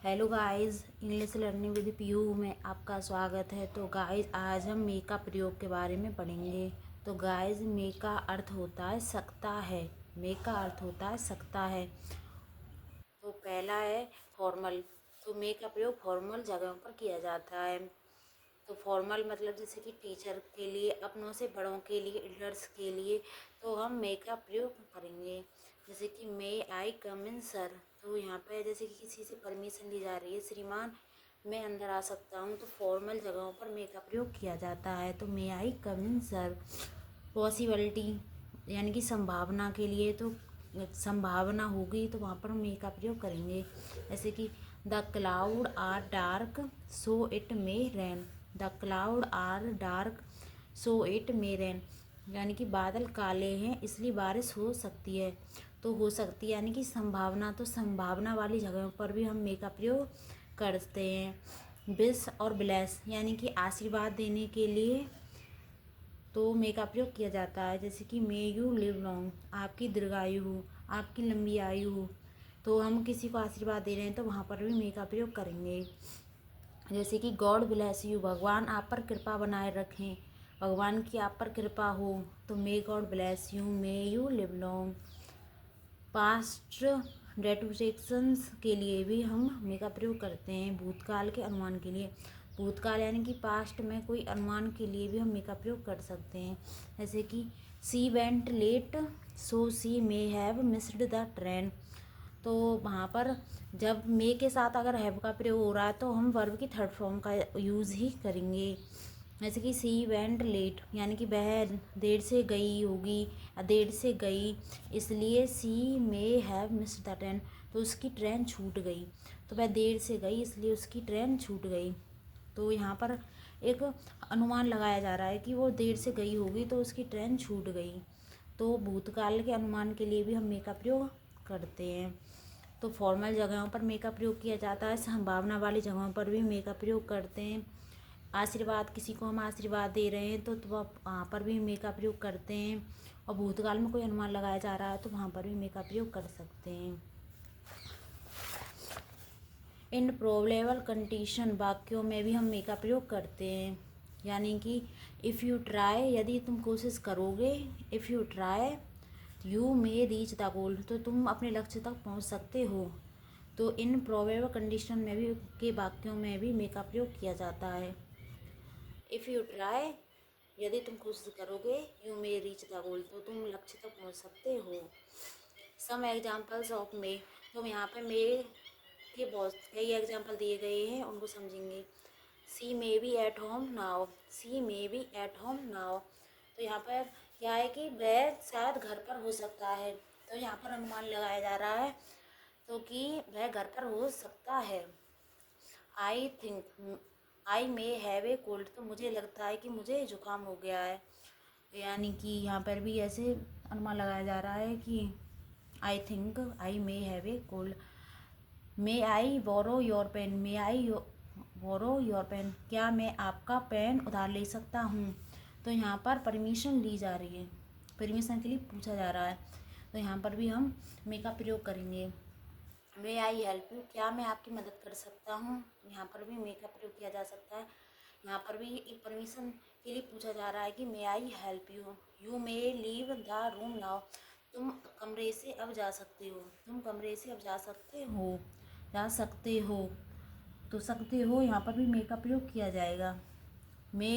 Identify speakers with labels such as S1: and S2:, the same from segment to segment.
S1: Hello guys, English learning with पीयू में आपका स्वागत है। तो गाइस, आज हम मे का प्रयोग के बारे में पढ़ेंगे। तो गाइस, मे का अर्थ होता है सकता है। मे का अर्थ होता है सकता है। तो पहला है फॉर्मल। तो मे का प्रयोग फॉर्मल जगहों पर किया जाता है। तो फॉर्मल मतलब जैसे कि टीचर के लिए, अपनों से बड़ों के लिए, एल्डर्स के लिए तो हम मे का प्रयोग करेंगे। जैसे कि मे आई कम इन सर। तो यहाँ पे जैसे कि किसी से परमिशन ली जा रही है, श्रीमान मैं अंदर आ सकता हूँ, तो फॉर्मल जगहों पर मे का प्रयोग किया जाता है। तो मे आई कम इन सर। पॉसिबिलिटी यानी कि संभावना के लिए, तो संभावना होगी तो वहाँ पर मे का प्रयोग करेंगे। जैसे कि the cloud are dark so it may rain. The cloud are dark so it may rain, यानी कि बादल काले हैं इसलिए बारिश हो सकती है। तो हो सकती है यानी कि संभावना, तो संभावना वाली जगहों पर भी हम मे का प्रयोग करते हैं। विश और ब्लेस यानी कि आशीर्वाद देने के लिए तो मे का प्रयोग किया जाता है। जैसे कि मे यू लिव लॉन्ग, आपकी दीर्घायु हो, आपकी लंबी आयु हो। तो हम किसी को आशीर्वाद दे रहे हैं तो वहाँ पर भी मे का प्रयोग करेंगे। जैसे कि गॉड ब्लेस यू, भगवान आप पर कृपा बनाए रखें, भगवान की आप पर कृपा हो। तो may God bless you, may you live long. Past डेटुरेक्शंस के लिए भी हम मे का प्रयोग करते हैं। भूतकाल के अनुमान के लिए, भूतकाल यानी कि पास्ट में कोई अनुमान के लिए भी हम मे का प्रयोग कर सकते हैं। जैसे कि she went late so she may have missed the train. तो वहाँ पर जब मे के साथ अगर हैव का प्रयोग हो रहा है तो हम वर्ब की थर्ड फॉर्म का यूज़ ही करेंगे। जैसे कि सी वेंट लेट यानी कि वह देर से गई होगी या देर से गई, इसलिए she may have missed the train, तो उसकी ट्रेन छूट गई। तो वह देर से गई इसलिए उसकी ट्रेन छूट गई। तो यहाँ पर एक अनुमान लगाया जा रहा है कि वो देर से गई होगी तो उसकी ट्रेन छूट गई। तो भूतकाल के अनुमान के लिए भी हम मे का प्रयोग करते हैं। तो फॉर्मल जगहों पर मे का प्रयोग किया जाता है। संभावना वाली जगहों पर भी मे का प्रयोग करते हैं। आशीर्वाद, किसी को हम आशीर्वाद दे रहे हैं तो वहाँ पर भी मे का प्रयोग करते हैं। और भूतकाल में कोई अनुमान लगाया जा रहा है तो वहाँ पर भी मे का प्रयोग कर सकते हैं। इन प्रोबेबल कंडीशन वाक्यों में भी हम मे का प्रयोग करते हैं। यानी कि इफ़ यू ट्राई, यदि तुम कोशिश करोगे, if you try you may reach the goal, तो तुम अपने लक्ष्य तक पहुंच सकते हो। तो इन प्रोबेबल कंडीशन में भी के वाक्यों में भी मे का प्रयोग किया जाता है। इफ़ यू ट्राई, यदि तुम कोशिश करोगे, you may reach the goal, तो तुम लक्ष्य तक पहुंच सकते हो। Some examples of may. तो यहाँ पे मे के बहुत कई एग्जाम्पल दिए गए हैं, उनको समझेंगे। She may be at home now, she may be at home now. तो यहाँ पर क्या है कि वह शायद घर पर हो सकता है। तो यहाँ पर अनुमान लगाया जा रहा है तो कि वह घर पर हो सकता है। आई think I may have a cold, तो मुझे लगता है कि मुझे जुकाम हो गया है। यानी कि यहाँ पर भी ऐसे अनुमान लगाया जा रहा है कि I think I may have a cold. May I borrow your pen, may I borrow your pen, क्या मैं आपका पेन उधार ले सकता हूँ। तो यहाँ पर परमिशन ली जा रही है, परमिशन के लिए पूछा जा रहा है। तो यहाँ पर भी हम मे का प्रयोग करेंगे। मे आई हेल्प यू, क्या मैं आपकी मदद कर सकता हूँ। यहाँ पर भी मे का प्रयोग किया जा सकता है। यहाँ पर भी एक परमिशन के लिए पूछा जा रहा है कि may I help you, you may leave the room now, तुम कमरे से अब जा सकते हो, तुम कमरे से अब जा सकते हो, जा सकते हो। तो सकते हो यहाँ पर भी मे का प्रयोग किया जाएगा। मे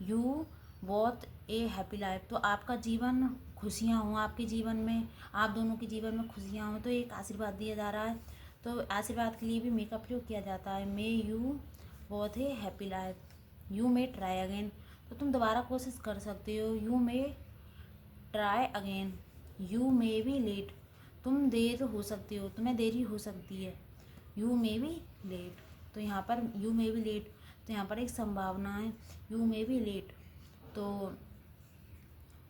S1: you both a happy life, तो आपका जीवन खुशियाँ हों, आपके जीवन में, आप दोनों के जीवन में खुशियाँ हों। तो एक आशीर्वाद दिया जा रहा है, तो आशीर्वाद के लिए भी मे का प्रयोग किया जाता है। May you both a happy life, you may try again, तो तुम दोबारा कोशिश कर सकते हो। You may try again, you may be late, तुम देर हो सकते हो, तुम्हें देरी हो सकती है। यू मे बी लेट, तो यहाँ पर यू मे बी लेट, तो यहाँ पर एक संभावना है यू मे बी लेट। तो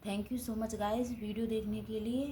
S1: thank you so much guys video देखने के लिए।